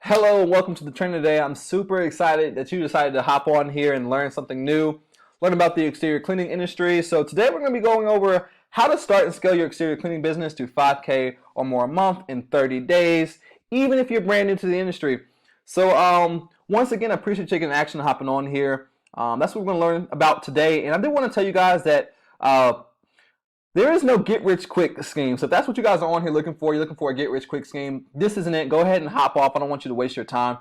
Hello and welcome to the training today. I'm super excited that you decided to hop on here and learn something new, learn about the exterior cleaning industry. So today we're going to be going over how to start and scale your exterior cleaning business to 5K or more a month in 30 days, even if you're brand new to the industry. So once again, I appreciate you taking action and hopping on here. That's what we're going to learn about today. And I did want to tell you guys that there is no get-rich-quick scheme. So if that's what you guys are on here looking for, you're looking for a get-rich-quick scheme, this isn't it. Go ahead and hop off. I don't want you to waste your time.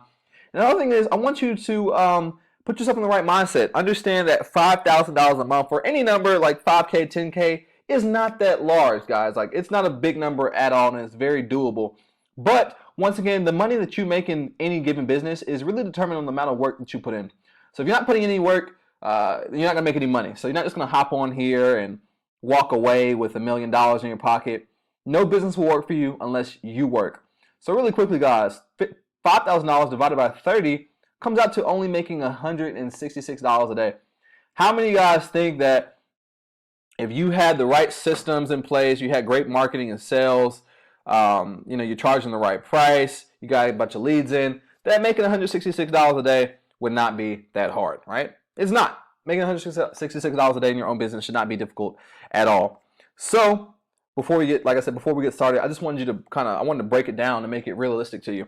And the other thing is I want you to put yourself in the right mindset. Understand that $5,000 a month or any number like 5K, 10K is not that large, guys. Like, it's not a big number at all, and it's very doable. But once again, the money that you make in any given business is really determined on the amount of work that you put in. So if you're not putting in any work, you're not going to make any money. So you're not just going to hop on here and walk away with $1 million in your pocket. No business will work for you unless you work. So really quickly, guys, $5,000 divided by 30 comes out to only making $166 a day. How many guys think that if you had the right systems in place, you had great marketing and sales, you're charging the right price, you got a bunch of leads in, that making $166 a day would not be that hard, right? It's not. Making $166 a day in your own business should not be difficult at all. So before we get started, I just wanted you to I wanted to break it down to make it realistic to you.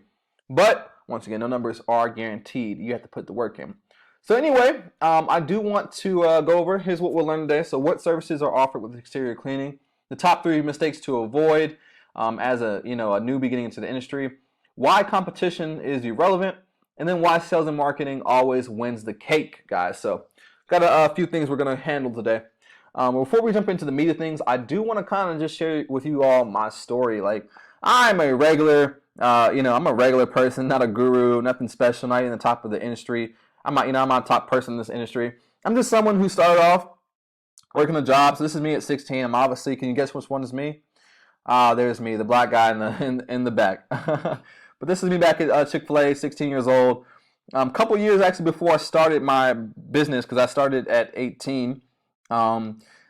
But once again, no numbers are guaranteed. You have to put the work in. So anyway, I do want to go over, here's what we'll learn today. So what services are offered with exterior cleaning, the top 3 mistakes to avoid as a newbie getting into the industry, why competition is irrelevant, and then why sales and marketing always wins the cake, guys. So got a few things we're going to handle today. Before we jump into the meat of things, I do want to kind of just share with you all my story. Like, I'm a regular, I'm a regular person, not a guru, nothing special, not even the top of the industry. I'm not a top person in this industry. I'm just someone who started off working a job. So this is me at 16. I'm obviously, can you guess which one is me? There's me, the black guy in the back. But this is me back at Chick-fil-A, 16 years old. Couple years actually before I started my business, because I started at 18.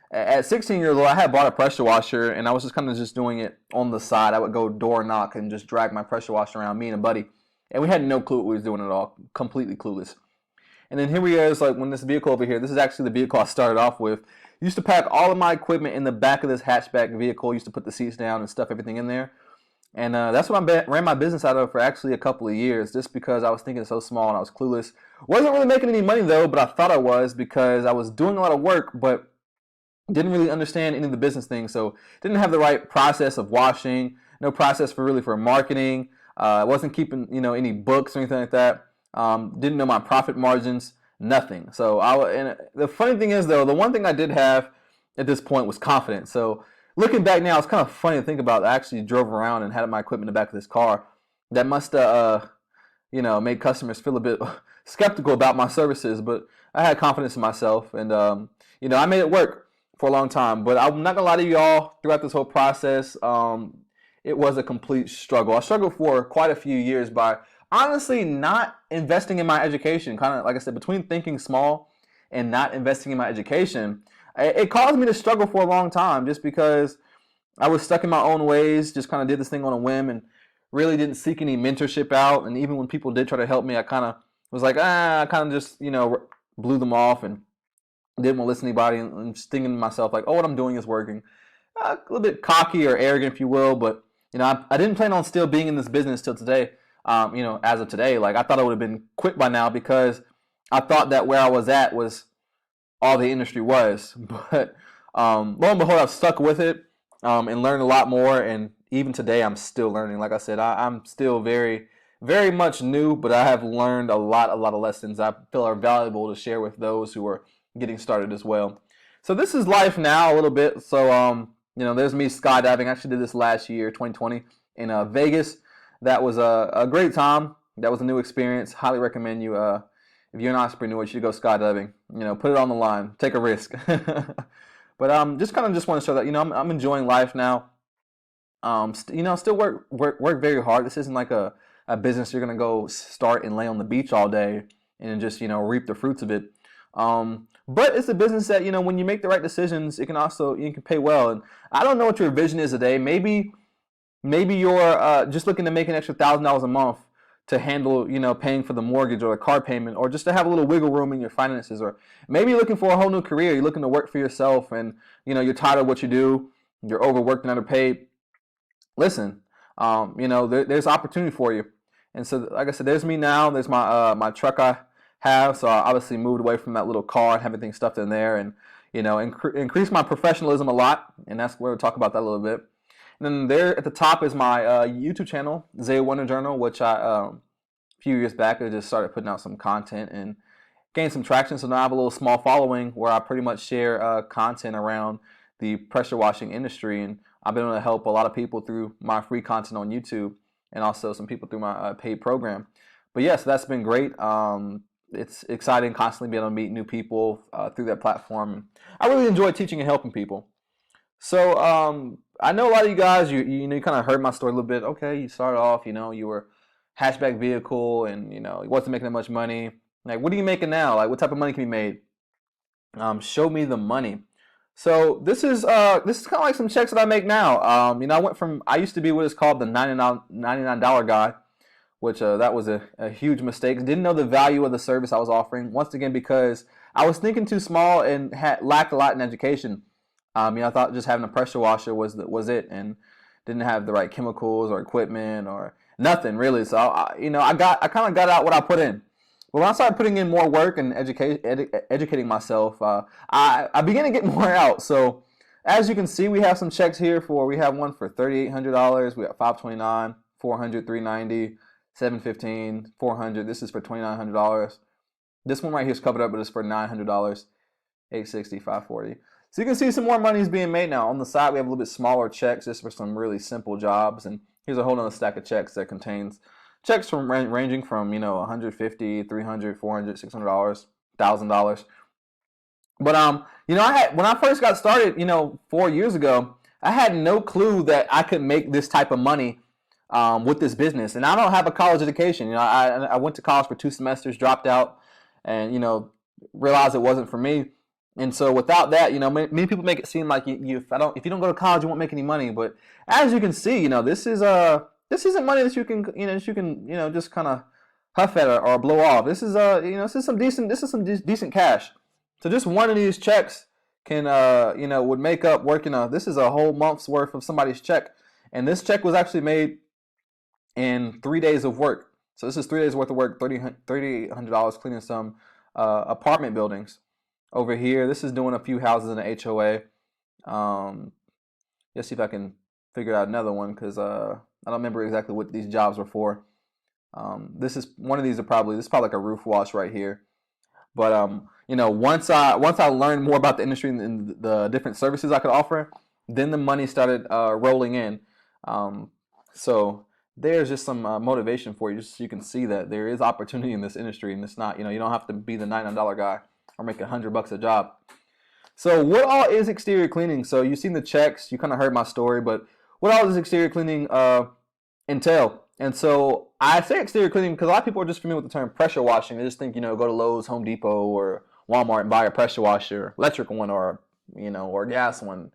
At 16 years old, I had bought a pressure washer, and I was just kind of just doing it on the side. I would go door knock and just drag my pressure washer around, me and a buddy, and we had no clue what we was doing at all, completely clueless. And then here we are, it's like when this vehicle over here, this is actually the vehicle I started off with. I used to pack all of my equipment in the back of this hatchback vehicle. I used to put the seats down and stuff everything in there. And that's what I ran my business out of for actually a couple of years, just because I was thinking so small and I was clueless. Wasn't really making any money though, but I thought I was, because I was doing a lot of work, but didn't really understand any of the business things. So didn't have the right process of washing, no process for marketing. Wasn't keeping any books or anything like that. Didn't know my profit margins, nothing. So and the funny thing is though, the one thing I did have at this point was confidence. So looking back now, it's kind of funny to think about. I actually drove around and had my equipment in the back of this car. That must made customers feel a bit skeptical about my services, but I had confidence in myself, and I made it work for a long time. But I'm not gonna lie to y'all, throughout this whole process, it was a complete struggle. I struggled for quite a few years by honestly not investing in my education. Kind of like I said, between thinking small and not investing in my education, it caused me to struggle for a long time, just because I was stuck in my own ways, just kind of did this thing on a whim and really didn't seek any mentorship out. And even when people did try to help me, I kind of was like, I kind of just, blew them off and didn't want to listen to anybody, and just thinking to myself like, oh, what I'm doing is working. A little bit cocky or arrogant, if you will, but I didn't plan on still being in this business till today. As of today, like, I thought I would have been quit by now, because I thought that where I was at was all the industry was. But lo and behold, I've stuck with it and learned a lot more. And even today, I'm still learning. Like I said, I'm still very, very much new, but I have learned a lot of lessons I feel are valuable to share with those who are getting started as well. So this is life now a little bit. So there's me skydiving. I actually did this last year, 2020, in Vegas. That was a great time. That was a new experience. Highly recommend you. If you're an entrepreneur, you should go skydiving. Put it on the line, take a risk. But just want to show that I'm enjoying life now. Still work very hard. This isn't like a business you're gonna go start and lay on the beach all day and just reap the fruits of it. But it's a business that when you make the right decisions, you can pay well. And I don't know what your vision is today. Maybe you're just looking to make an extra $1,000 a month to handle, paying for the mortgage or the car payment, or just to have a little wiggle room in your finances, or maybe you're looking for a whole new career. You're looking to work for yourself, and you're tired of what you do. You're overworked and underpaid. Listen, there's opportunity for you. And so, like I said, there's me now. There's my truck I have. So I obviously moved away from that little car and have everything stuffed in there, and increase my professionalism a lot. And that's where we'll talk about that a little bit. And then there at the top is my YouTube channel, Zay Wonder Journal, which I a few years back I just started putting out some content and gained some traction. So now I have a little small following where I pretty much share content around the pressure washing industry, and I've been able to help a lot of people through my free content on YouTube, and also some people through my paid program. But yes, that's been great. It's exciting constantly being able to meet new people through that platform. I really enjoy teaching and helping people. So I know a lot of you guys, you kind of heard my story a little bit. Okay, you started off, you were hatchback vehicle, and you wasn't making that much money. Like, what are you making now? Like, what type of money can be made? Show me the money. So this is kind of like some checks that I make now. I used to be what is called the $99 guy, which that was a huge mistake. Didn't know the value of the service I was offering. Once again, because I was thinking too small and lacked a lot in education. I thought just having a pressure washer was it, and didn't have the right chemicals or equipment or nothing really. So I kind of got out what I put in. But when I started putting in more work and educating myself, I began to get more out. So as you can see, we have some checks here we have one for $3,800. We got $529, $400, $390, $715, $400. This is for $2,900. This one right here is covered up, but it's for $900, $860, $540. So you can see some more money is being made now. On the side, we have a little bit smaller checks just for some really simple jobs. And here's a whole other stack of checks that contains checks from ranging from, $150, $300, $400, $600, $1,000. But when I first got started, 4 years ago, I had no clue that I could make this type of money with this business. And I don't have a college education. I went to college for 2 semesters, dropped out, and realized it wasn't for me. And so without that, many people make it seem like if you don't go to college, you won't make any money. But as you can see, this isn't money that you can just kind of huff at or blow off. This is some decent cash. So just one of these checks can would make up working this is a whole month's worth of somebody's check, and this check was actually made in 3 days of work. So this is 3 days worth of work, $3,800 cleaning some apartment buildings. Over here, this is doing a few houses in the HOA. Let's see if I can figure out another one, because I don't remember exactly what these jobs were for. This is one of these. This is probably like a roof wash right here. But once I learned more about the industry and the different services I could offer, then the money started rolling in. So there's just some motivation for you, just so you can see that there is opportunity in this industry, and it's not, you don't have to be the $99 guy or make $100 a job. So what all is exterior cleaning? So you've seen the checks, you kind of heard my story, but what all does exterior cleaning entail? And so I say exterior cleaning because a lot of people are just familiar with the term pressure washing. They just think, go to Lowe's, Home Depot, or Walmart and buy a pressure washer, electric one, or or gas one,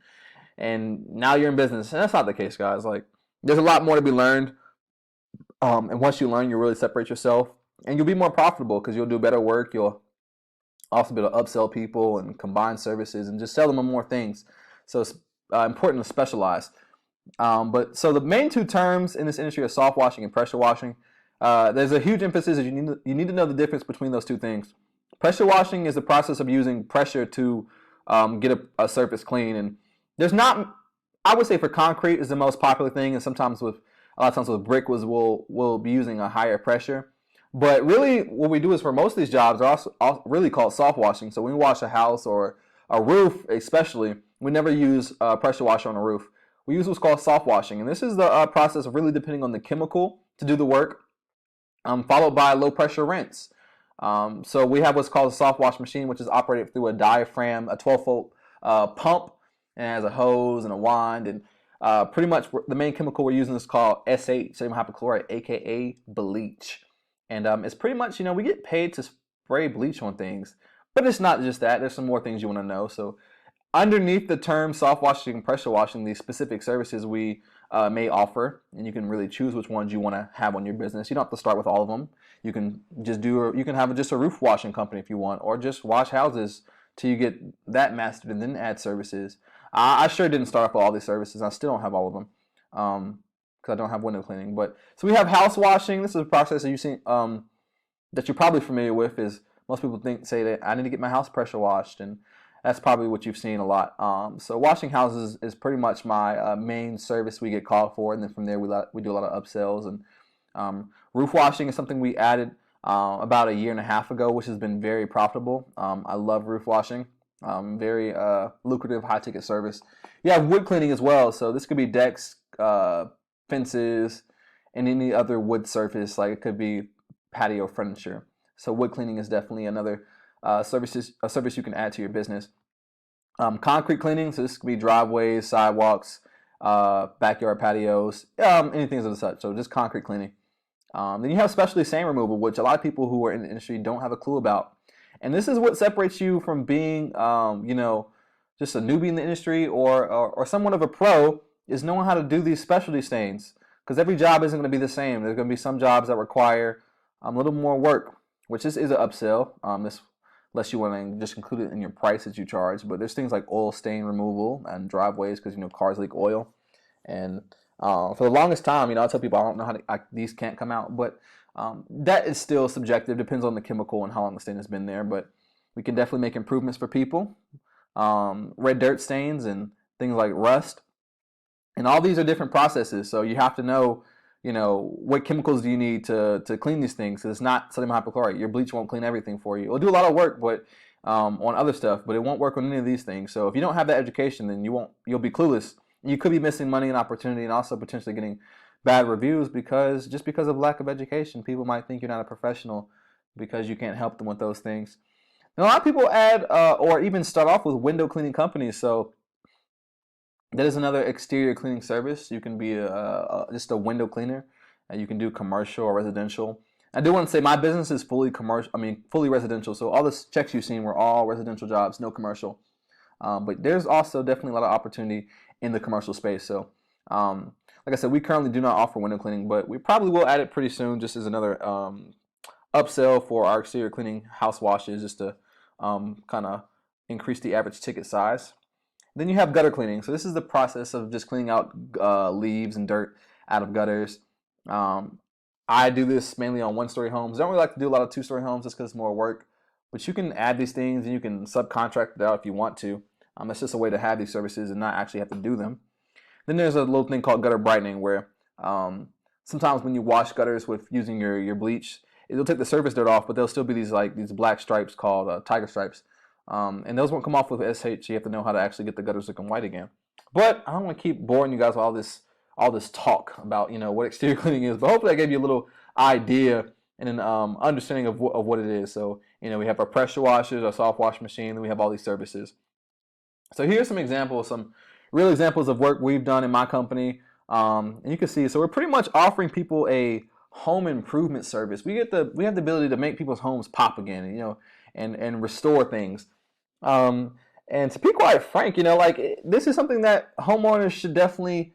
and now you're in business. And that's not the case, guys. Like, there's a lot more to be learned. And once you learn, you really separate yourself, and you'll be more profitable because you'll do better work. You'll also be able to upsell people and combine services and just sell them on more things. So it's important to specialize. But so the main 2 terms in this industry are soft washing and pressure washing. There's a huge emphasis that you need to know the difference between those 2 things. Pressure washing is the process of using pressure to get a surface clean, and there's not. I would say for concrete is the most popular thing, and sometimes a lot of times with brick we'll be using a higher pressure. But really, what we do is for most of these jobs are also really called soft washing. So when we wash a house or a roof, especially, we never use pressure washer on a roof. We use what's called soft washing, and this is the process of really depending on the chemical to do the work, followed by low pressure rinse. So we have what's called a soft wash machine, which is operated through a diaphragm, a 12-volt pump, and has a hose and a wand, and pretty much the main chemical we're using is called S8, sodium hypochlorite, aka bleach. And it's pretty much, we get paid to spray bleach on things, but it's not just that. There's some more things you want to know. So underneath the term soft washing and pressure washing, these specific services we may offer, and you can really choose which ones you want to have on your business. You don't have to start with all of them. You can just you can have just a roof washing company if you want, or just wash houses till you get that mastered, and then add services. I sure didn't start off with all these services. I still don't have all of them because I don't have window cleaning. But so we have house washing. This is a process that you see that you're probably familiar with. Is most people say that I need to get my house pressure washed, and that's probably what you've seen a lot. So washing houses is pretty much my main service we get called for, and then from there we do a lot of upsells. And roof washing is something we added about a year and a half ago, which has been very profitable. I love roof washing. Very lucrative, high ticket service. You have wood cleaning as well. So this could be decks, fences, and any other wood surface. Like it could be patio furniture. So wood cleaning is definitely another service you can add to your business. Concrete cleaning. So this could be driveways, sidewalks, backyard patios, anything of the such. So just concrete cleaning. Then you have specialty sand removal, which a lot of people who are in the industry don't have a clue about. And this is what separates you from being, just a newbie in the industry or somewhat of a pro, is knowing how to do these specialty stains. Because every job isn't going to be the same. There's going to be some jobs that require a little more work, which is an upsell. Unless you want to just include it in your price that you charge. But there's things like oil stain removal and driveways because cars leak oil. And for the longest time, I tell people I don't know how these can't come out, but that is still subjective. Depends on the chemical and how long the stain has been there. But we can definitely make improvements for people. Red dirt stains and things like rust, and all these are different processes. So you have to know, what chemicals do you need to clean these things? Because it's not sodium hypochlorite. Your bleach won't clean everything for you. It'll do a lot of work, but on other stuff, but it won't work on any of these things. So if you don't have that education, then you'll be clueless. You could be missing money and opportunity, and also potentially getting bad reviews because of lack of education. People might think you're not a professional because you can't help them with those things. Now, a lot of people add or even start off with window cleaning companies. So that is another exterior cleaning service. You can be just a window cleaner, and you can do commercial or residential. I do want to say my business is fully residential. So all the checks you've seen were all residential jobs, no commercial. But there's also definitely a lot of opportunity in the commercial space. So like I said, we currently do not offer window cleaning, but we probably will add it pretty soon, just as another upsell for our exterior cleaning house washes, just to kind of increase the average ticket size. Then you have gutter cleaning. So this is the process of just cleaning out leaves and dirt out of gutters. I do this mainly on one-story homes. I don't really like to do a lot of two-story homes just because it's more work. But you can add these things and you can subcontract it out if you want to. It's just a way to have these services and not actually have to do them. Then there's a little thing called gutter brightening where sometimes when you wash gutters with using your bleach, it'll take the surface dirt off, but there'll still be these black stripes called tiger stripes. And those won't come off with SH. You have to know how to actually get the gutters looking white again. But I don't want to keep boring you guys with all this talk about what exterior cleaning is. But hopefully I gave you a little idea and an understanding of what it is. So we have our pressure washers, our soft wash machine, then we have all these services. So here's some examples, some real examples of work we've done in my company. And you can see, so we're pretty much offering people a home improvement service. We have the ability to make people's homes pop again, and restore things. And to be quite frank, this is something that homeowners should definitely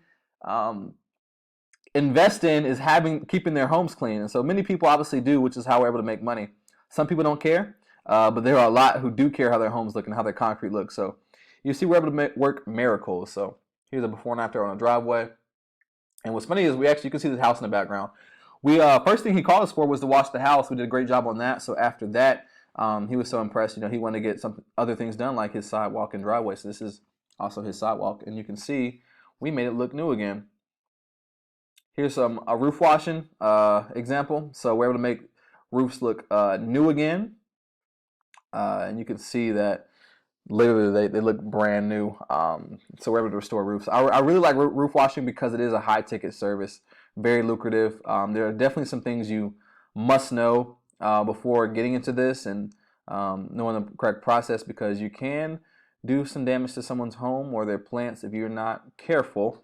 invest in, is keeping their homes clean. And so many people obviously do, which is how we're able to make money. Some people don't care, but there are a lot who do care how their homes look and how their concrete looks. So you see, we're able to work miracles. So here's a before and after on a driveway. And what's funny is you can see this house in the background. We first thing he called us for was to wash the house. We did a great job on that. So after that, he was so impressed. He wanted to get some other things done, like his sidewalk and driveway. So this is also his sidewalk, and you can see we made it look new again. Here's a roof washing example. So we're able to make roofs look new again, and you can see that literally they look brand new. So we're able to restore roofs. I really like roof washing because it is a high ticket service, very lucrative. There are definitely some things you must know before getting into this and knowing the correct process, because you can do some damage to someone's home or their plants if you're not careful.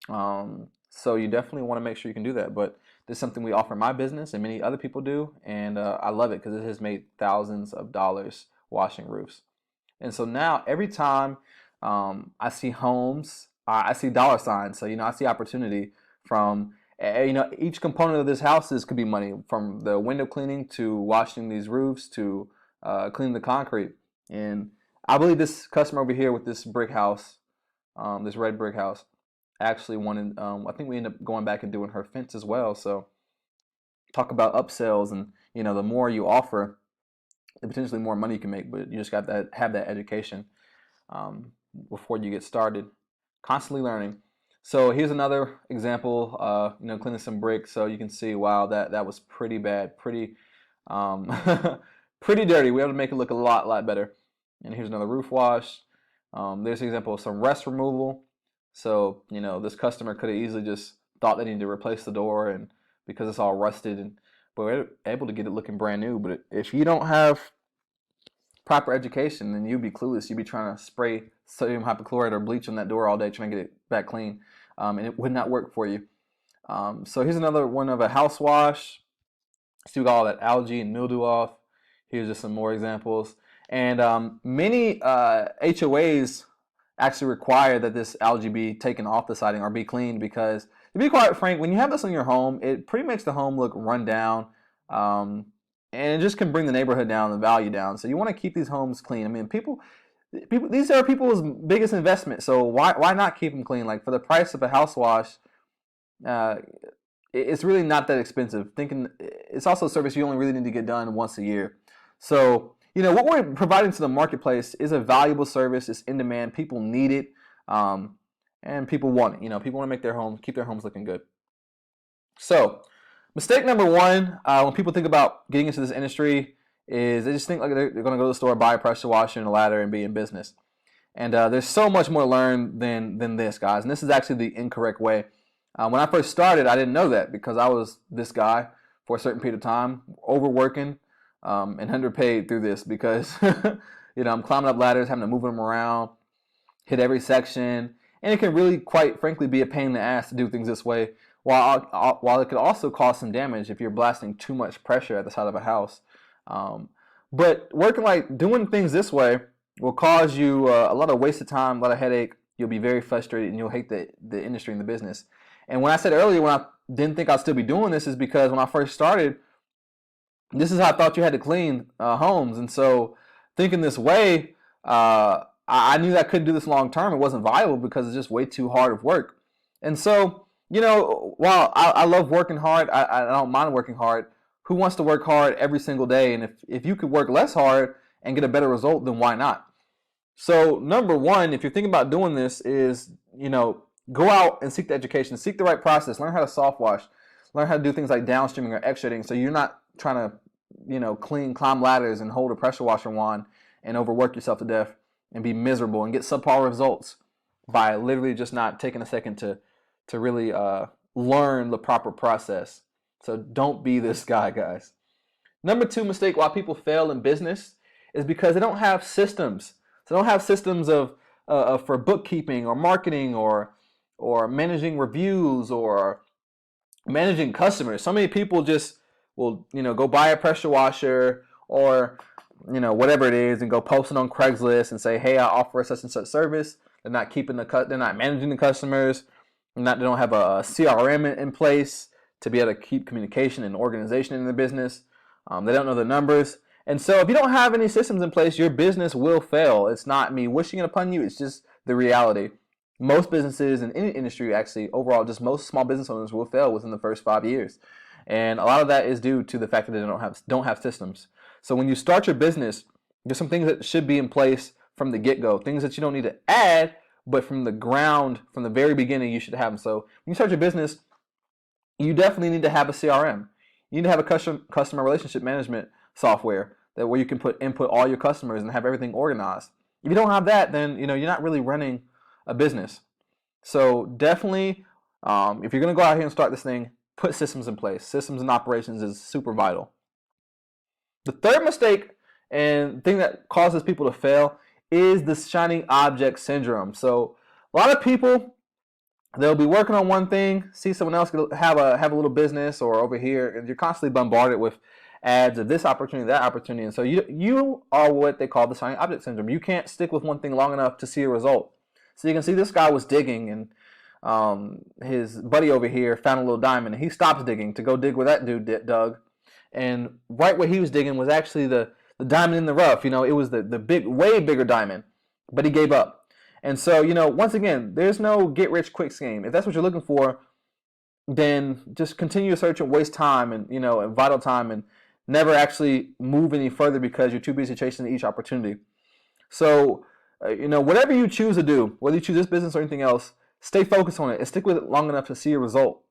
So you definitely want to make sure you can do that. But this is something we offer in my business and many other people do, and I love it because it has made thousands of dollars washing roofs. And so now every time I see homes, I see dollar signs. So, I see opportunity from, each component of this house could be money, from the window cleaning to washing these roofs to cleaning the concrete. And I believe this customer over here with this brick house, this red brick house, actually wanted, I think we ended up going back and doing her fence as well. So talk about upsells, and the more you offer, the potentially more money you can make, but you just got to have that education before you get started. Constantly learning. So here's another example, cleaning some bricks. So you can see, wow, that was pretty bad, pretty pretty dirty. We have to make it look a lot better. And here's another roof wash. There's an example of some rust removal. So this customer could have easily just thought they needed to replace the door, and because it's all rusted, but we're able to get it looking brand new. But if you don't have proper education, then you'd be clueless. You'd be trying to spray sodium hypochlorite or bleach on that door all day trying to get it back clean, and it would not work for you. So here's another one of a house wash. So we got all that algae and mildew off. Here's just some more examples. And many HOAs actually require that this algae be taken off the siding or be cleaned, because, to be quite frank, when you have this in your home, it pretty makes the home look run down, and it just can bring the neighborhood down, the value down. So you want to keep these homes clean. I mean, people, these are people's biggest investment. So why not keep them clean? Like, for the price of a house wash, it's really not that expensive. It's also a service you only really need to get done once a year. So what we're providing to the marketplace is a valuable service. It's in demand. People need it, and people want it. People want to keep their homes looking good. So mistake number one, when people think about getting into this industry, is they just think like they're going to go to the store, buy a pressure washer and a ladder, and be in business. And there's so much more to learn than this, guys. And this is actually the incorrect way. When I first started, I didn't know that, because I was this guy for a certain period of time, overworking and underpaid through this, because I'm climbing up ladders, having to move them around, hit every section, and it can really, quite frankly, be a pain in the ass to do things this way. While it could also cause some damage if you're blasting too much pressure at the side of a house. But doing things this way will cause you a lot of wasted time, a lot of headache. You'll be very frustrated, and you'll hate the industry and the business. And when I said earlier, when I didn't think I'd still be doing this, is because when I first started, this is how I thought you had to clean homes. And so thinking this way, I knew that I couldn't do this long term. It wasn't viable, because it's just way too hard of work. And so, while I love working hard, I don't mind working hard. Who wants to work hard every single day? And if you could work less hard and get a better result, then why not? So number one, if you're thinking about doing this, is, go out and seek the education, seek the right process, learn how to soft wash, learn how to do things like downstreaming or extruding, so you're not trying to, climb ladders and hold a pressure washer wand and overwork yourself to death and be miserable and get subpar results by literally just not taking a second to really learn the proper process. So don't be this guy, guys. Number two mistake why people fail in business is because they don't have systems. So they don't have systems for bookkeeping or marketing or managing reviews or managing customers. So many people just will, go buy a pressure washer or, whatever it is, and go post it on Craigslist and say, hey, I offer such and such service. They're not they're not managing the customers. They don't have a CRM in place to be able to keep communication and organization in the business. They don't know the numbers. And so if you don't have any systems in place, your business will fail. It's not me wishing it upon you. It's just the reality. Most businesses in any industry, actually, overall, just most small business owners will fail within the first 5 years. And a lot of that is due to the fact that they don't have systems. So when you start your business, there's some things that should be in place from the get-go, things that you don't need to add, but from the ground, from the very beginning, you should have them. So when you start your business, you definitely need to have a CRM. You need to have a customer relationship management software where you can input all your customers and have everything organized. If you don't have that, then you're not really running a business. So definitely, if you're going to go out here and start this thing, put systems in place. Systems and operations is super vital. The third mistake and thing that causes people to fail is the shiny object syndrome. So a lot of people, they'll be working on one thing, see someone else have a little business or over here, and you're constantly bombarded with ads of this opportunity, that opportunity. And so you are what they call the shiny object syndrome. You can't stick with one thing long enough to see a result. So you can see this guy was digging, and his buddy over here found a little diamond, and he stops digging to go dig where that dude dug. And right where he was digging was actually the diamond in the rough. It was the big, way bigger diamond, but he gave up. And so, once again, there's no get-rich-quick scheme. If that's what you're looking for, then just continue to search and waste time and vital time, and never actually move any further because you're too busy chasing each opportunity. So, whatever you choose to do, whether you choose this business or anything else, stay focused on it and stick with it long enough to see a result.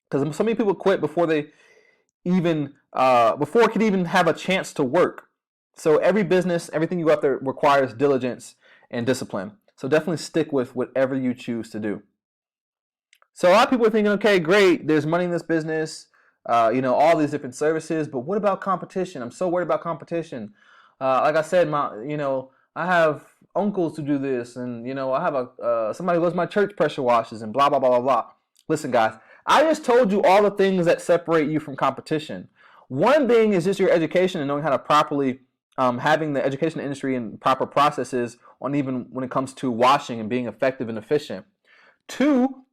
Because so many people quit before they before it could even have a chance to work. So every business, everything you go after requires diligence and discipline. So definitely stick with whatever you choose to do. So a lot of people are thinking, okay, great, there's money in this business, all these different services, but what about competition? I'm so worried about competition. Like I said, I have uncles who do this, and I have somebody who loves my church pressure washes, and blah blah blah blah blah. Listen, guys, I just told you all the things that separate you from competition. One thing is just your education and knowing how to properly having the education industry and proper processes on even when it comes to washing and being effective and efficient. Two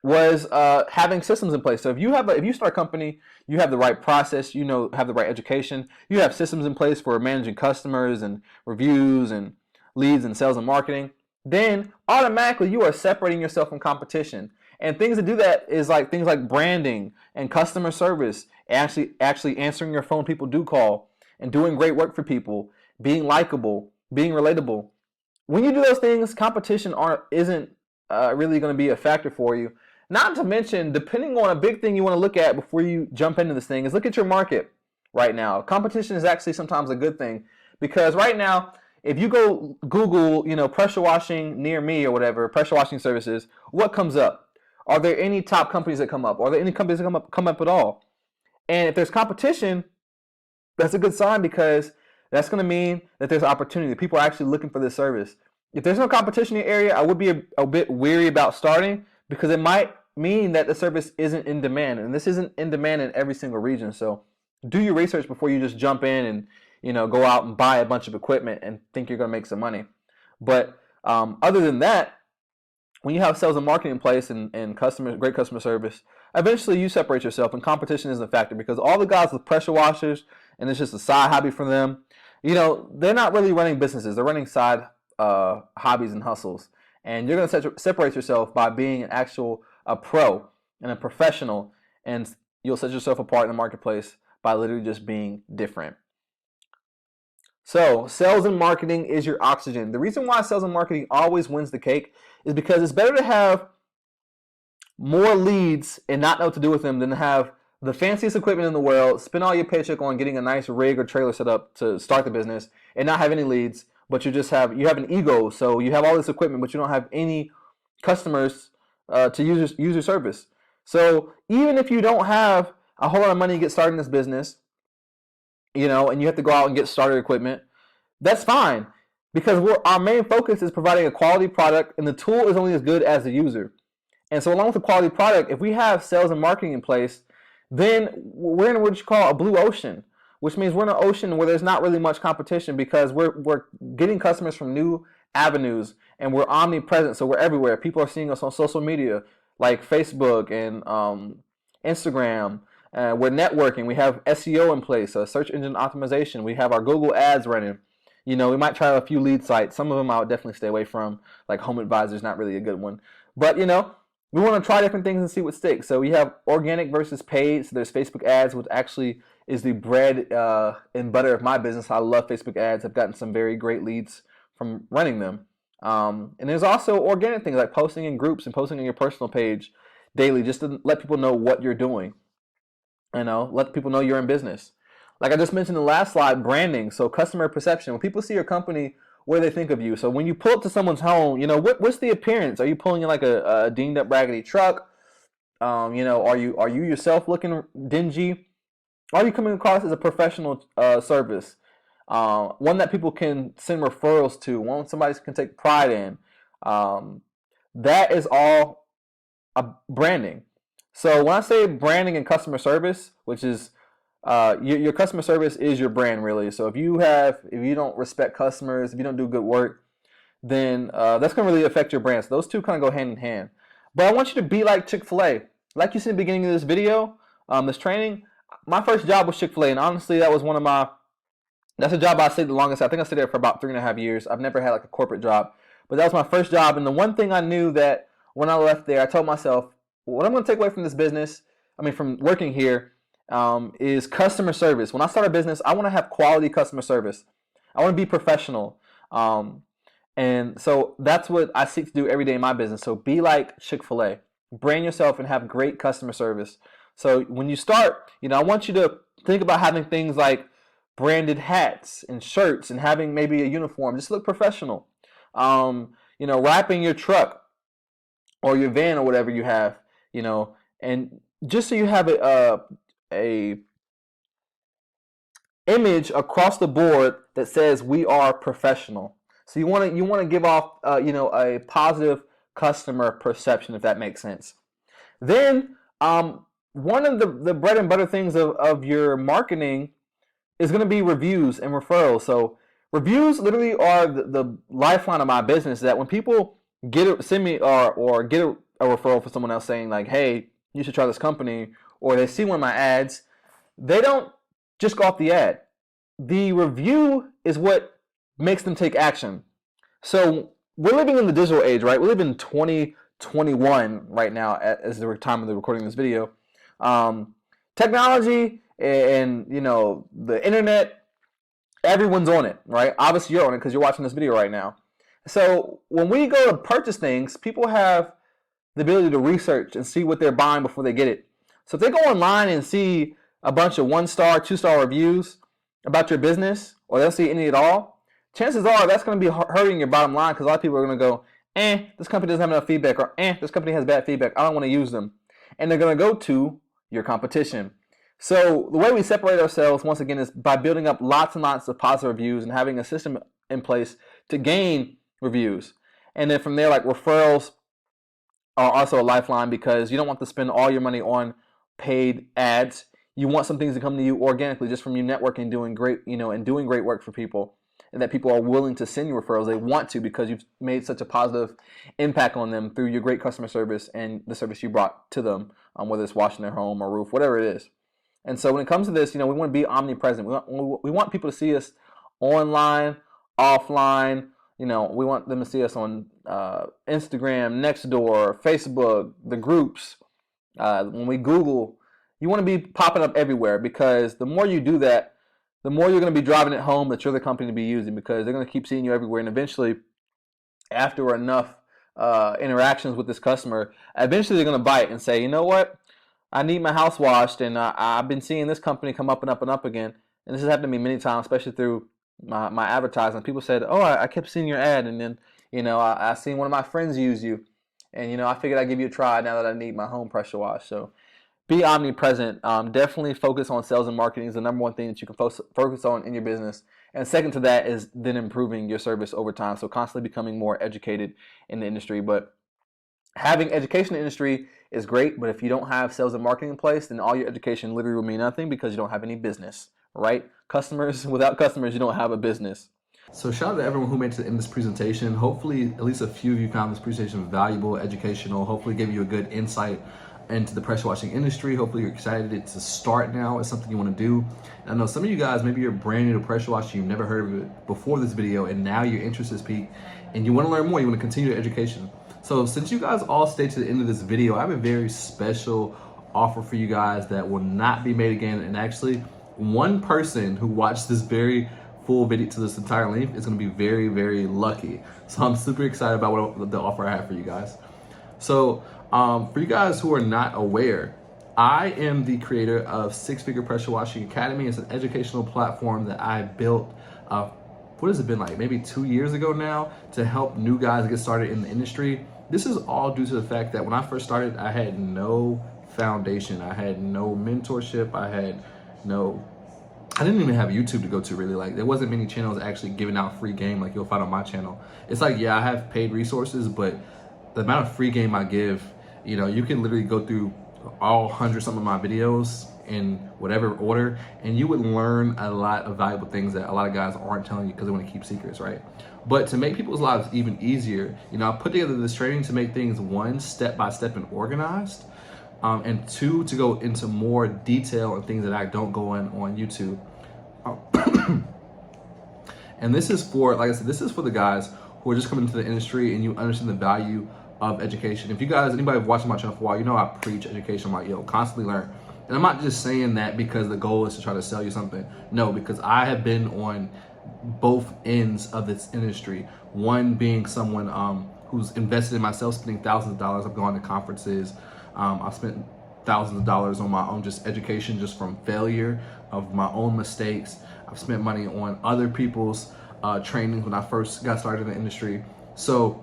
was having systems in place. So if you start a company, you have the right process, have the right education, you have systems in place for managing customers and reviews and leads and sales and marketing, then automatically you are separating yourself from competition. And things to do that is things like branding and customer service, actually answering your phone people do call, and doing great work for people, being likable, being relatable. When you do those things, competition isn't really going to be a factor for you. Not to mention, depending on a big thing you want to look at before you jump into this thing, is look at your market right now. Competition is actually sometimes a good thing, because right now, if you go Google, pressure washing near me or whatever, pressure washing services, what comes up? Are there any top companies that come up? Are there any companies that come up at all? And if there's competition, that's a good sign, because that's going to mean that there's opportunity. People are actually looking for this service. If there's no competition in your area, I would be a bit weary about starting, because it might mean that the service isn't in demand, and this isn't in demand in every single region. So do your research before you just jump in and go out and buy a bunch of equipment and think you're going to make some money. But other than that, when you have sales and marketing in place and great customer service, eventually you separate yourself, and competition isn't a factor, because all the guys with pressure washers, and it's just a side hobby for them, they're not really running businesses. They're running side hobbies and hustles. And you're going to separate yourself by being a pro and a professional, and you'll set yourself apart in the marketplace by literally just being different. So sales and marketing is your oxygen. The reason why sales and marketing always wins the cake is because it's better to have more leads and not know what to do with them than to have the fanciest equipment in the world, spend all your paycheck on getting a nice rig or trailer set up to start the business, and not have any leads, but you have an ego. So you have all this equipment, but you don't have any customers to use your service. So even if you don't have a whole lot of money to get started in this business, and you have to go out and get starter equipment, that's fine, because our main focus is providing a quality product, and the tool is only as good as the user. And so along with the quality product, if we have sales and marketing in place, then we're in what you call a blue ocean, which means we're in an ocean where there's not really much competition, because we're getting customers from new avenues, and we're omnipresent, so we're everywhere. People are seeing us on social media like Facebook and Instagram. We're networking. We have SEO in place, search engine optimization. We have our Google ads running. We might try a few lead sites. Some of them I would definitely stay away from, like Home Advisor is not really a good one. But, we want to try different things and see what sticks. So we have organic versus paid. So there's Facebook ads, which actually is the bread and butter of my business. I love Facebook ads. I've gotten some very great leads from running them. And there's also organic things like posting in groups and posting on your personal page daily, just to let people know what you're doing. Let people know you're in business. Like I just mentioned in the last slide, branding. So customer perception. When people see your company, what do they think of you? So when you pull up to someone's home, what's the appearance? Are you pulling in like a dinged up raggedy truck? Are you yourself looking dingy? Are you coming across as a professional service? One that people can send referrals to, one somebody can take pride in. That is all branding. So when I say branding and customer service, which is your customer service is your brand, really. So if you don't respect customers, if you don't do good work, then that's going to really affect your brand. So those two kind of go hand in hand. But I want you to be like Chick-fil-A. Like you see in the beginning of this video, this training, my first job was Chick-fil-A, and honestly, that was that's a job I stayed the longest. I think I stayed there for about 3.5 years. I've never had like a corporate job, but that was my first job. And the one thing I knew that when I left there, I told myself, what I'm going to take away from this business, from working here, is customer service. When I start a business, I want to have quality customer service. I want to be professional. And so that's what I seek to do every day in my business. So be like Chick-fil-A. Brand yourself and have great customer service. So when you start, I want you to think about having things like branded hats and shirts and having maybe a uniform. Just look professional. Wrapping your truck or your van or whatever you have, and just so you have a image across the board that says we are professional. So you want to give off a positive customer perception, if that makes sense. Then one of the bread and butter things of your marketing is going to be reviews and referrals. So reviews literally are the lifeline of my business. That when people send me or get a referral for someone else saying like, hey, you should try this company, or they see one of my ads, they don't just go off the ad. The review is what makes them take action. So we're living in the digital age, right? We live in 2021 right now as the time of the recording of this video. Technology and the internet, everyone's on it, right? Obviously you're on it because you're watching this video right now. So when we go to purchase things, people have the ability to research and see what they're buying before they get it. So if they go online and see a bunch of 1-star, 2-star reviews about your business, or they'll see any at all, chances are that's going to be hurting your bottom line, because a lot of people are going to go, this company doesn't have enough feedback, or this company has bad feedback, I don't want to use them. And they're going to go to your competition. So the way we separate ourselves, once again, is by building up lots and lots of positive reviews and having a system in place to gain reviews. And then from there, like, referrals are also a lifeline, because you don't want to spend all your money on paid ads. You want some things to come to you organically just from you networking, doing great, and doing great work for people, and that people are willing to send you referrals. They want to, because you've made such a positive impact on them through your great customer service and the service you brought to them, whether it's washing their home or roof, whatever it is. And so when it comes to this, we want to be omnipresent. We want people to see us online, offline. We want them to see us on Instagram, Nextdoor, Facebook, the groups. When we Google, you want to be popping up everywhere, because the more you do that, the more you're going to be driving it home that you're the company to be using, because they're going to keep seeing you everywhere. And eventually, after enough interactions with this customer, eventually they're going to bite and say, you know what? I need my house washed, and I've been seeing this company come up and up and up again. And this has happened to me many times, especially through my advertising. People said, oh, I kept seeing your ad, and then, I seen one of my friends use you. And, I figured I'd give you a try now that I need my home pressure washed. So be omnipresent. Definitely focus on sales and marketing is the number one thing that you can focus on in your business. And second to that is then improving your service over time. So constantly becoming more educated in the industry. But having education in the industry is great, but if you don't have sales and marketing in place, then all your education literally will mean nothing, because you don't have any business, right? Without customers, you don't have a business. So shout out to everyone who made it to the end of this presentation. Hopefully, at least a few of you found this presentation valuable, educational, hopefully gave you a good insight into the pressure washing industry. Hopefully you're excited to start now. It's something you want to do. And I know some of you guys, maybe you're brand new to pressure washing, you've never heard of it before this video, and now your interest is piqued and you want to learn more, you want to continue your education. So since you guys all stayed to the end of this video, I have a very special offer for you guys that will not be made again. And actually, one person who watched this very full video to this entire length is going to be very, very lucky. So I'm super excited about what the offer I have for you guys. So for you guys who are not aware, I am the creator of Six Figure Pressure Washing Academy. It's an educational platform that I built, what has it been, like maybe 2 years ago now, to help new guys get started in the industry. This is all due to the fact that when I first started, I had no foundation. I had no mentorship. I didn't even have YouTube to go to, really. Like, there wasn't many channels actually giving out free game like you'll find on my channel. It's like, yeah, I have paid resources, but the amount of free game I give, you can literally go through all 100 some of my videos in whatever order, and you would learn a lot of valuable things that a lot of guys aren't telling you because they want to keep secrets, right? But to make people's lives even easier, I put together this training to make things, one, step by step and organized, and two, to go into more detail on things that I don't go in on YouTube. And this is for, like I said, this is for the guys who are just coming into the industry and you understand the value of education. If you guys, anybody watching my channel for a while, I preach education. I'm like, constantly learn. And I'm not just saying that because the goal is to try to sell you something. No, because I have been on both ends of this industry. One being someone who's invested in myself, spending thousands of dollars. I've gone to conferences. I've spent thousands of dollars on my own just education, just from failure of my own mistakes. I've spent money on other people's trainings when I first got started in the industry. So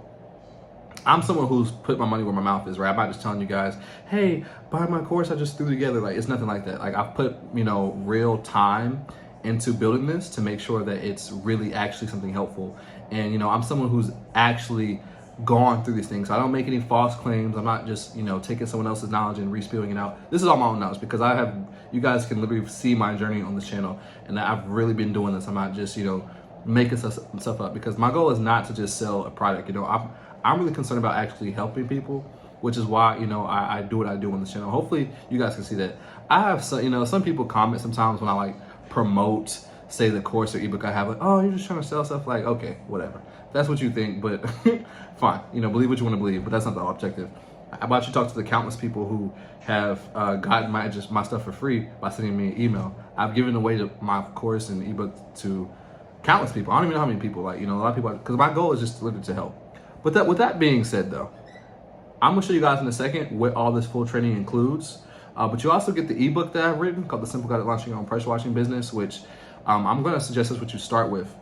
I'm someone who's put my money where my mouth is, right? I'm not just telling you guys, hey, buy my course I just threw together. Like, it's nothing like that. Like, I've put, real time into building this to make sure that it's really actually something helpful. And, I'm someone who's actually gone through these things. So I don't make any false claims. I'm not just, taking someone else's knowledge and re-spewing it out. This is all my own knowledge because you guys can literally see my journey on this channel. And I've really been doing this. I'm not just, making stuff up, because my goal is not to just sell a product. I'm really concerned about actually helping people, which is why, I do what I do on this channel. Hopefully you guys can see that. I have some, some people comment sometimes when I like promote, say, the course or ebook I have, like, oh, you're just trying to sell stuff. Like, okay, whatever. That's what you think, but fine. Believe what you want to believe, but that's not the objective. How about you talk to the countless people who have gotten my stuff for free by sending me an email. I've given away my course and ebook to countless people. I don't even know how many people, like, a lot of people, because my goal is just literally to help. But with that being said, though, I'm gonna show you guys in a second what all this full training includes. But you also get the ebook that I've written called The Simple Guide to Launching Your Own Pressure Washing Business, which I'm gonna suggest is what you start with.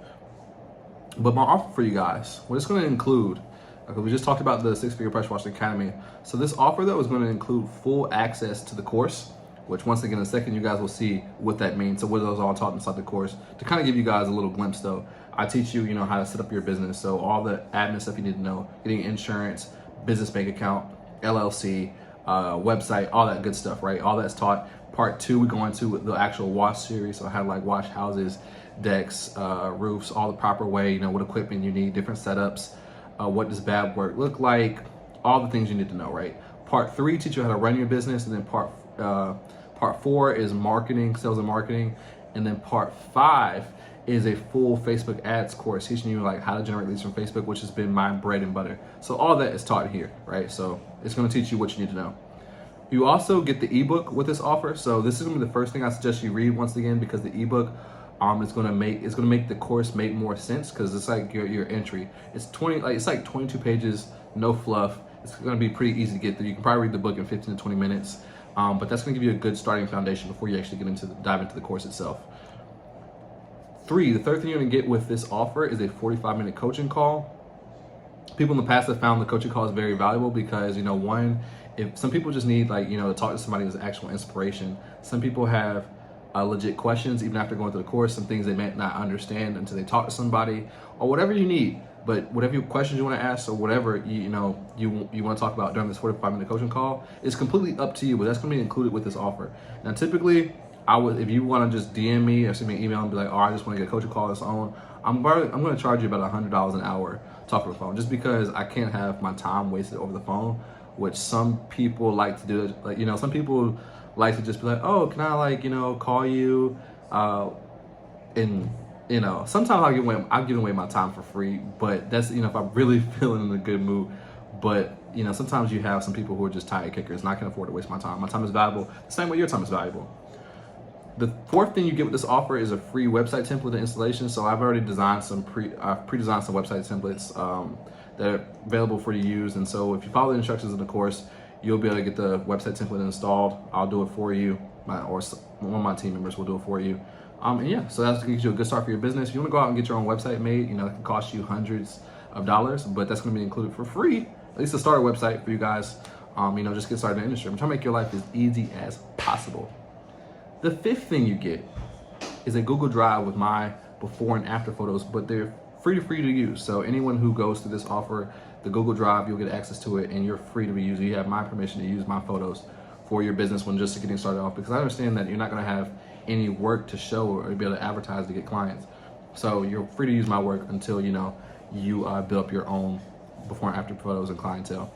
But my offer for you guys, what it's gonna include, okay, we just talked about the 6-Figure Pressure Washing Academy. So this offer, though, is gonna include full access to the course, which once again in a second you guys will see what that means. So what those all taught inside the course. To kind of give you guys a little glimpse, though, I teach you, how to set up your business. So all the admin stuff you need to know, getting insurance, business bank account, LLC, website, all that good stuff, right? All that's taught. Part 2, we go into the actual wash series. So I have like wash houses, decks, roofs, all the proper way, what equipment you need, different setups, what does bad work look like, all the things you need to know, right? Part 3, teach you how to run your business. And then Part 4 is marketing, sales and marketing. And then Part 5 is a full Facebook ads course teaching you like how to generate leads from Facebook, which has been my bread and butter. So all that is taught here, right? So it's going to teach you what you need to know. You also get the ebook with this offer. So this is going to be the first thing I suggest you read once again, because the ebook is going to make the course make more sense, because it's like your entry. It's 22 pages, no fluff. It's going to be pretty easy to get through. You can probably read the book in 15 to 20 minutes. But that's going to give you a good starting foundation before you actually dive into the course itself. The third thing you're going to get with this offer is a 45-minute coaching call. People in the past have found the coaching call is very valuable because, one, if some people just need to talk to somebody who's actual inspiration. Some people have legit questions even after going through the course, some things they may not understand until they talk to somebody, or whatever you need. But whatever questions you want to ask, or whatever you want to talk about during this 45-minute coaching call, is completely up to you. But that's going to be included with this offer. Now, typically, if you want to just DM me or send me an email and be like, oh, I just want to get a coaching call on its own, I'm going to charge you about $100 an hour talk on the phone, just because I can't have my time wasted over the phone, which some people like to do. Like, some people like to just be like, oh, can I call you? And sometimes I'll give away my time for free, but that's, if I'm really feeling in a good mood. But, sometimes you have some people who are just tire kickers, and I can afford to waste my time. My time is valuable, the same way your time is valuable. The fourth thing you get with this offer is a free website template installation. So I've already designed pre-designed some website templates that are available for you to use. And so if you follow the instructions in the course, you'll be able to get the website template installed. I'll do it for you, or one of my team members will do it for you. And yeah, so that's gonna get you a good start for your business. If you wanna go out and get your own website made, it can cost you hundreds of dollars, but that's gonna be included for free, at least to start a website for you guys. Just get started in the industry. I'm trying to make your life as easy as possible. The fifth thing you get is a Google Drive with my before and after photos, but they're free to use. So anyone who goes through this offer, the Google Drive, you'll get access to it, and you're free to be used. You have my permission to use my photos for your business when just getting started off, because I understand that you're not going to have any work to show or be able to advertise to get clients. So you're free to use my work until you build up your own before and after photos and clientele.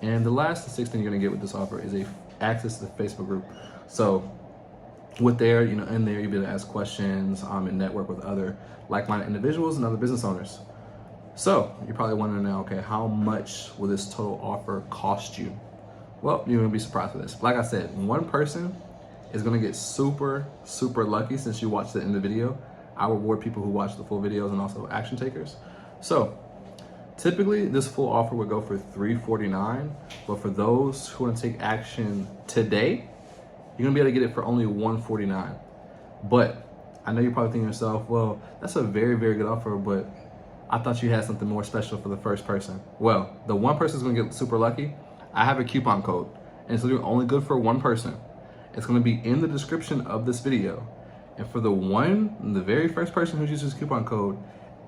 And the last sixth thing you're going to get with this offer is access to the Facebook group. So with there, in there you'll be able to ask questions and network with other like-minded individuals and other business owners. So you're probably wondering now, okay, how much will this total offer cost you? Well, you're gonna be surprised with this. Like I said, one person is gonna get super, super lucky since you watched it in the video. I reward people who watch the full videos and also action takers. So typically this full offer would go for $349, but for those who want to take action today, you're gonna be able to get it for only $149. But I know you're probably thinking to yourself, well, that's a very, very good offer, but I thought you had something more special for the first person. Well, the one person is gonna get super lucky. I have a coupon code, and it's only good for one person. It's gonna be in the description of this video. And for the very first person who uses this coupon code,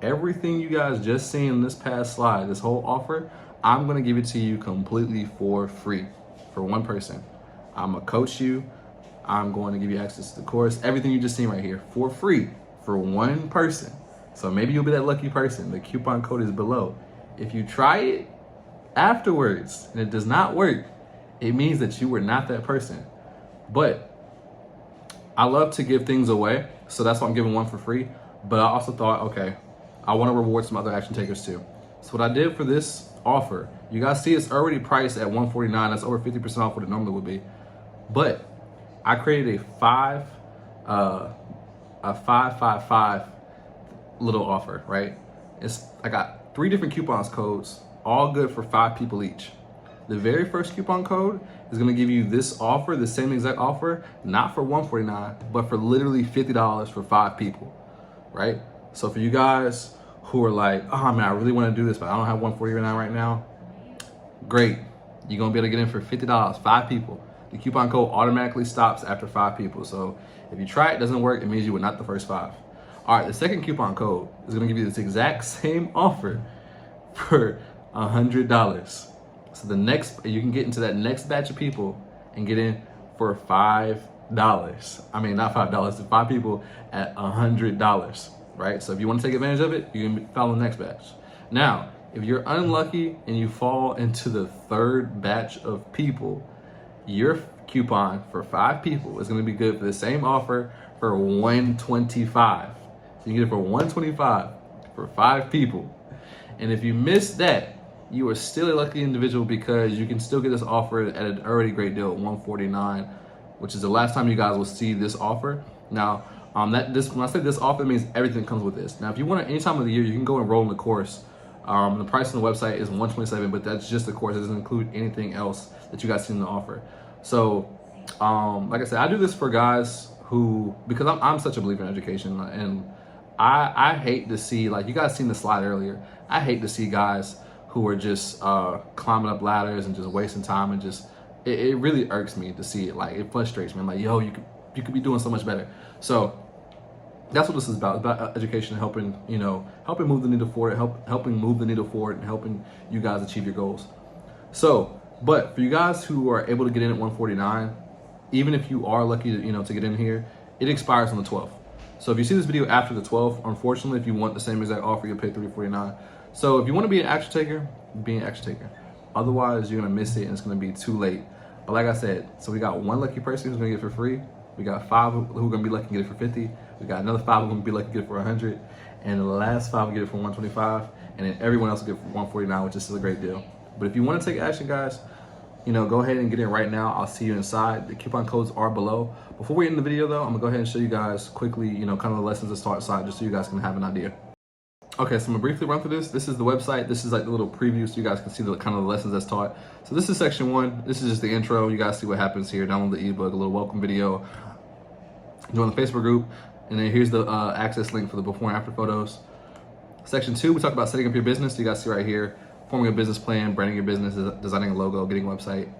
everything you guys just seen in this past slide, this whole offer, I'm gonna give it to you completely for free for one person. I'm gonna coach you. I'm going to give you access to the course, everything you just seen right here for free for one person. So maybe you'll be that lucky person. The coupon code is below. If you try it afterwards and it does not work, it means that you were not that person. But I love to give things away, so that's why I'm giving one for free. But I also thought, okay, I want to reward some other action takers too. So what I did for this offer, you guys see it's already priced at $149. That's over 50% off what it normally would be. But I created a 555 little offer, right? I got 3 different coupons codes, all good for 5 people each. The very first coupon code is gonna give you this offer, the same exact offer, not for $149, but for literally $50 for 5 people, right? So for you guys who are like, oh man, I really wanna do this, but I don't have $149 right now, great. You're gonna be able to get in for $50, 5 people. The coupon code automatically stops after 5 people. So if you try it, doesn't work, it means you were not the first 5. All right, the second coupon code is gonna give you this exact same offer for $100. So you can get into that next batch of people and get in for $5. I mean, not $5, 5 people at $100, right? So if you want to take advantage of it, you can follow the next batch. Now, if you're unlucky and you fall into the third batch of people, your coupon for 5 people is going to be good for the same offer for $125. So you get it for $125 for 5 people. And if you miss that, you are still a lucky individual because you can still get this offer at an already great deal at $149, which is the last time you guys will see this offer. Now, when I say this offer, it means everything comes with this. Now, if you want it any time of the year, you can go enroll in the course. The price on the website is $127, but that's just the course. It doesn't include anything else that you guys see in the offer. So, like I said, I do this for guys because I'm such a believer in education, and I hate to see, like you guys seen the slide earlier, I hate to see guys who are just climbing up ladders and just wasting time, and just it really irks me to see it. Like, it frustrates me. I'm like, yo, you could be doing so much better. So that's what this is about. It's about education, helping move the needle forward, helping move the needle forward, and helping you guys achieve your goals. So, but for you guys who are able to get in at $149, even if you are lucky to get in here, it expires on the 12th. So if you see this video after the 12th, unfortunately, if you want the same exact offer, you'll pay $349. So if you want to be an action taker, be an action taker. Otherwise, you're gonna miss it and it's gonna be too late. But like I said, so we got one lucky person who's gonna get it for free. We got 5 who are gonna be lucky to get it for 50. We got another 5 who are gonna be lucky to get it for 100. And the last 5 will get it for 125. And then everyone else will get it for 149, which is still a great deal. But if you want to take action, guys, go ahead and get in right now. I'll see you inside. The coupon codes are below. Before we end the video though, I'm gonna go ahead and show you guys quickly, kind of the lessons that start inside, just so you guys can have an idea. Okay, so I'm gonna briefly run through this. This is the website. This is like the little preview so you guys can see the kind of the lessons that's taught. So this is section 1. This is just the intro. You guys see what happens here. Download the ebook, a little welcome video, join the Facebook group, and then here's the access link for the before and after photos. Section 2, we talk about setting up your business. You guys see right here, forming a business plan, branding your business, designing a logo, getting a website,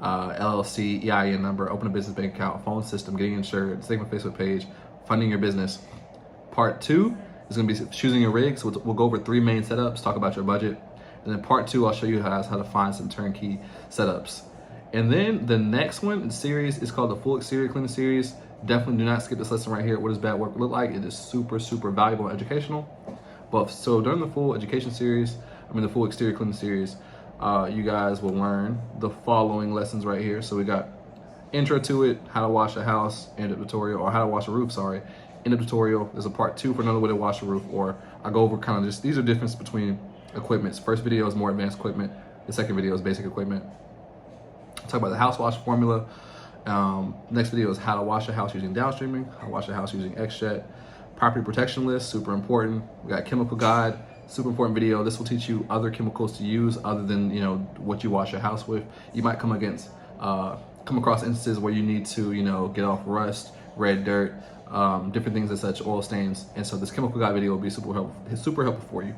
LLC, EIN number, open a business bank account, phone system, getting insured, setting up a Facebook page, funding your business. Part 2 is going to be choosing your rig. So we'll go over 3 main setups, talk about your budget. And then part 2, I'll show you guys how to find some turnkey setups. And then the next one in the series is called the Full Exterior Cleaning Series. Definitely do not skip this lesson right here. What does bad work look like? It is super, super valuable and educational. But so during the full education series, the full exterior cleaning series, you guys will learn the following lessons right here. So we got intro to it, how to wash a house, end of tutorial, or how to wash a roof, sorry. End of tutorial. There's a part 2 for another way to wash a roof, or I go over kind of just, these are difference between equipments. First video is more advanced equipment. The second video is basic equipment. Talk about the house wash formula. Next video is how to wash a house using downstreaming, how to wash a house using XJet. Property protection list, super important. We got chemical guide, super important video. This will teach you other chemicals to use other than, you know, what you wash your house with. You might come across instances where you need to, you know, get off rust, red dirt, different things as such, oil stains. And so this chemical guide video will be super helpful for you.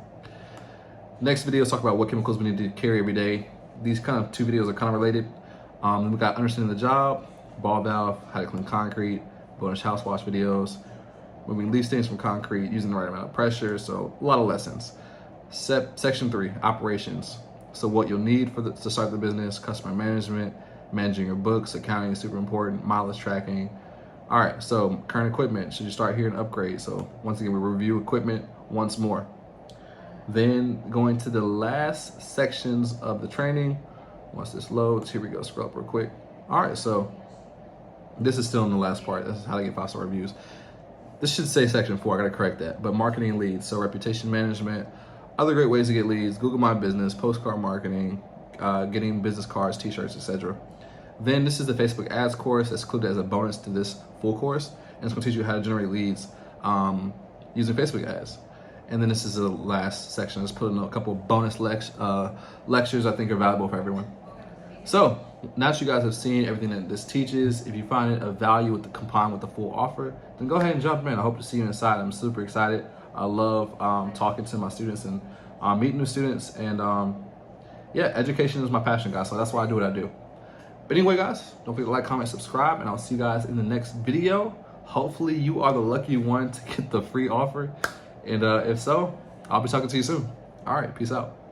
Next video is talk about what chemicals we need to carry every day. These kind of 2 videos are kind of related. We got understanding the job, ball valve, how to clean concrete, bonus house wash videos, removing leaf stains from concrete, using the right amount of pressure. So a lot of lessons. Section 3, operations. So what you'll need to start the business, customer management, managing your books, accounting is super important, mileage tracking. All right, so current equipment, should you start here and upgrade? So once again, we review equipment once more. Then going to the last sections of the training. Once this loads, here we go, scroll up real quick. All right, so this is still in the last part. This is how to get 5-star reviews. This should say section 4, I gotta correct that. But marketing and leads, so reputation management, other great ways to get leads, Google My Business, postcard marketing, getting business cards, t-shirts, etc. Then this is the Facebook ads course that's included as a bonus to this full course. And it's gonna teach you how to generate leads using Facebook ads. And then this is the last section. Let's put in a couple bonus lectures I think are valuable for everyone. So now that you guys have seen everything that this teaches, if you find it of value combined with the full offer, then go ahead and jump in. I hope to see you inside. I'm super excited. I love talking to my students and meeting new students. And yeah, education is my passion, guys. So that's why I do what I do. But anyway, guys, don't forget to like, comment, subscribe, and I'll see you guys in the next video. Hopefully you are the lucky one to get the free offer. And if so, I'll be talking to you soon. All right, peace out.